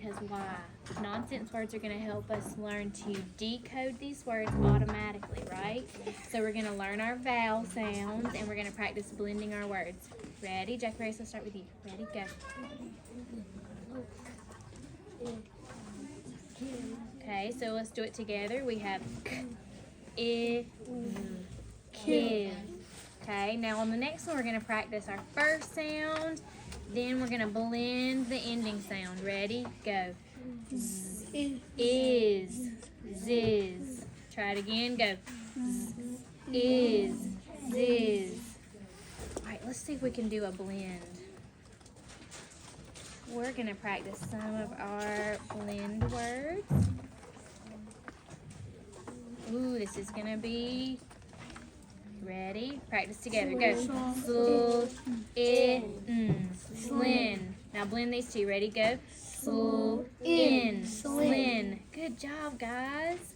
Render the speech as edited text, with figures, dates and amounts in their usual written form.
because why? Nonsense words are going to help us learn to decode these words automatically, right? So we're going to learn our vowel sounds and we're going to practice blending our words. Ready? Jack Race, let's start with you. Ready? Go. Okay, so let's do it together. We have k, I, k. Okay, now on the next one, we're going to practice our first sound. Then we're going to blend the ending sound. Ready? Go. Z, is, ziz. Try it again. Go. Z, is, ziz. All right, let's see if we can do a blend. We're going to practice some of our blend words. Ooh, this is going to be... Ready? Practice together. Go. Sl, I, n, slin. Now blend these two. Ready? Go. Sl, in, slin. Good job, guys.